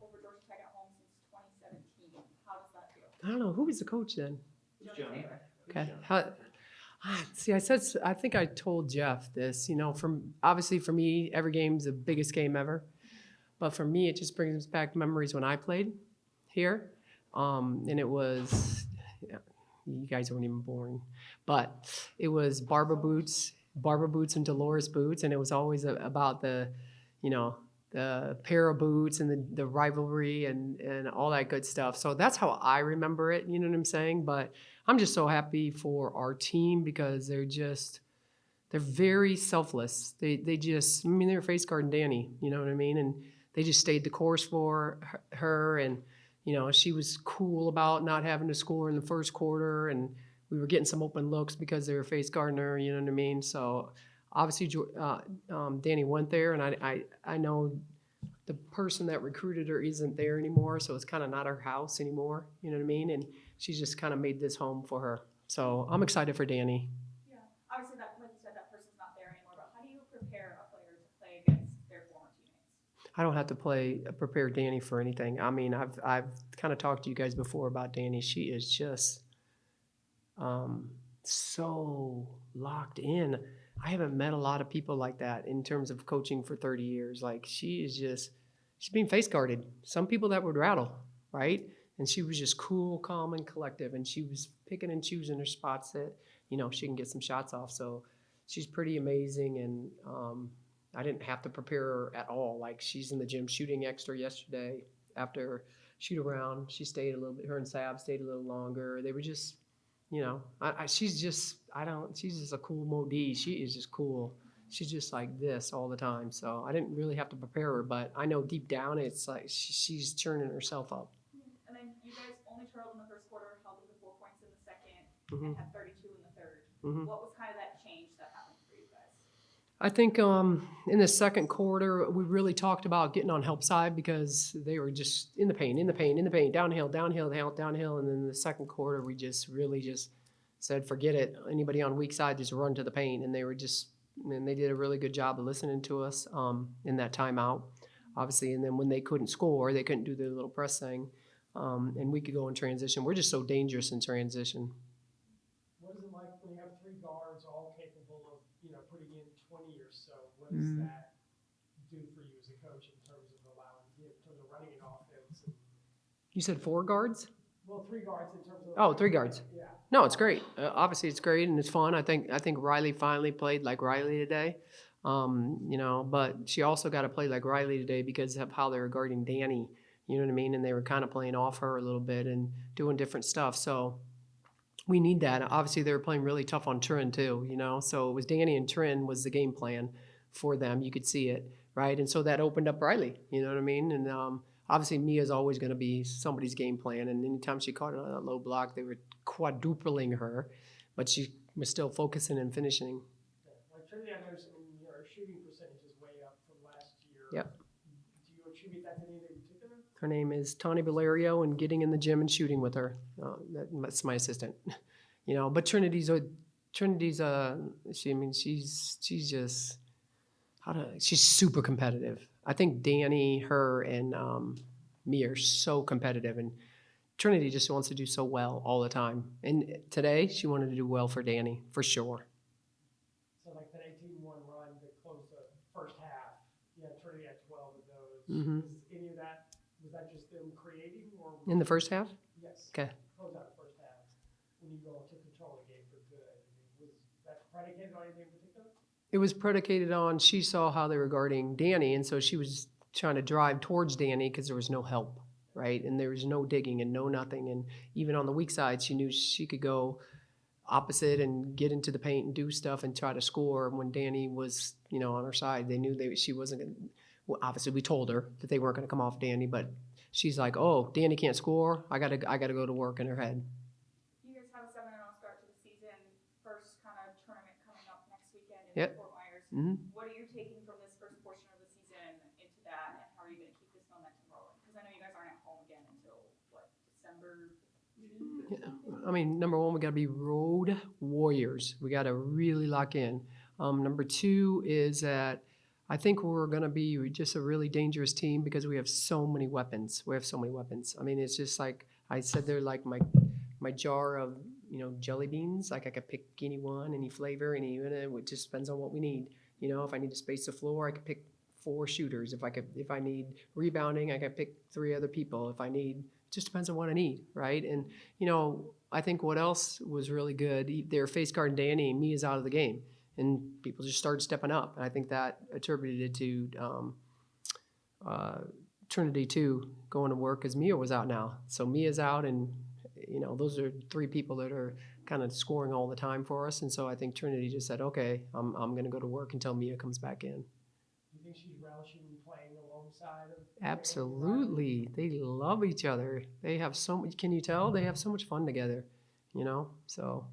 over Georgia Tech at home since 2017. How does that feel? I don't know. Who was the coach then? Johnny Taylor. Okay. See, I think I told Jeff this, obviously for me, every game's the biggest game ever. But for me, it just brings back memories when I played here. And it was, yeah, you guys weren't even born, but it was Barbara Boots and Dolores Boots. And it was always about the pair of boots and the rivalry and all that good stuff. So that's how I remember it, you know what I'm saying? But I'm just so happy for our team because they're very selfless. They just, they were face guarding Danny, you know what I mean? And they just stayed the course for her. And, she was cool about not having to score in the first quarter. And we were getting some open looks because they were face guarding her, you know what I mean? So obviously, Danny went there, and I know the person that recruited her isn't there anymore, so it's kind of not her house anymore, you know what I mean? And she's just kind of made this home for her. So I'm excited for Danny. Yeah, obviously, like you said, that person's not there anymore, but how do you prepare a player to play against their former teammates? I don't have to prepare Danny for anything. I mean, I've kind of talked to you guys before about Danny. She is just so locked in. I haven't met a lot of people like that in terms of coaching for 30 years. Like she's being face guarded. Some people that would rattle, right? And she was just cool, calm, and collective. And she was picking and choosing her spots that, she can get some shots off. So she's pretty amazing. And I didn't have to prepare her at all. Like she's in the gym shooting extra yesterday after shoot around. She stayed a little bit, her and Sav stayed a little longer. They were just, she's just a cool modie. She is just cool. She's just like this all the time. So I didn't really have to prepare her, but I know deep down it's like she's churning herself up. And then you guys only trailed in the first quarter, held them to 4 points in the second, and had 32 in the third. What was kind of that change that happened for you guys? I think in the second quarter, we really talked about getting on help side because they were just in the paint, downhill. And then in the second quarter, we just really just said, forget it. Anybody on weak side, just run to the paint. And they did a really good job of listening to us in that timeout, obviously. And then when they couldn't score, they couldn't do their little press thing. And we could go in transition. We're just so dangerous in transition. What is it like when you have three guards all capable of, putting in 20 or so? What does that do for you as a coach in terms of running an offense? You said 4 guards? Well, 3 guards in terms of. Oh, 3 guards. Yeah. No, it's great. Obviously, it's great and it's fun. I think Riley finally played like Riley today. But she also got to play like Riley today because of how they were guarding Danny. You know what I mean? And they were kind of playing off her a little bit and doing different stuff. So we need that. Obviously, they were playing really tough on Trin too, So it was Danny and Trin was the game plan for them. You could see it, right? And so that opened up Riley, you know what I mean? And obviously, Mia's always going to be somebody's game plan. And anytime she caught it on a low block, they were quadrupling her, but she was still focusing and finishing. Like Trinity, I noticed your shooting percentage is way up from last year. Yep. Do you attribute that to anything in particular? Her name is Tawny Valerio, and getting in the gym and shooting with her. That's my assistant. But Trinity's she's super competitive. I think Danny, her, and me are so competitive, and Trinity just wants to do so well all the time. And today, she wanted to do well for Danny, for sure. So like that 18-1 run to close the first half, Trinity had 12 of those. Any of that, was that just them creating? Or in the first half? Yes. Okay. Close out the first half when you go to control the game for good. Was that predicated on anything in particular? It was predicated on she saw how they were guarding Danny, and so she was trying to drive towards Danny because there was no help, right? And there was no digging and no nothing. And even on the weak side, she knew she could go opposite and get into the paint and do stuff and try to score when Danny was, on her side. They knew she wasn't going to. Well, obviously, we told her that they weren't going to come off Danny, but she's like, "Oh, Danny can't score. I gotta go to work," in her head. You guys have a 7-0 start to the season. First kind of tournament coming up next weekend in Fort Myers. What are you taking from this first portion of the season into that, and how are you going to keep this momentum rolling? Because I know you guys aren't at home again until December. Yeah. I mean, number one, we got to be road warriors. We got to really lock in. Number two is that I think we're going to be just a really dangerous team because we have so many weapons. I mean, it's just like I said, they're like my jar of, jelly beans. Like I could pick any one, any flavor, it just depends on what we need. If I need to space the floor, I could pick 4 shooters. If I need rebounding, I could pick 3 other people. Just depends on what I need, right? And, I think what else was really good, their face guard and Danny, me is out of the game. And people just started stepping up. And I think that attributed to Trinity too, going to work because Mia was out now. So Mia's out, and those are 3 people that are kind of scoring all the time for us. And so I think Trinity just said, okay, I'm going to go to work until Mia comes back in. Do you think she's relishing playing alongside of? Absolutely, they love each other. They have so much. Can you tell they have so much fun together? So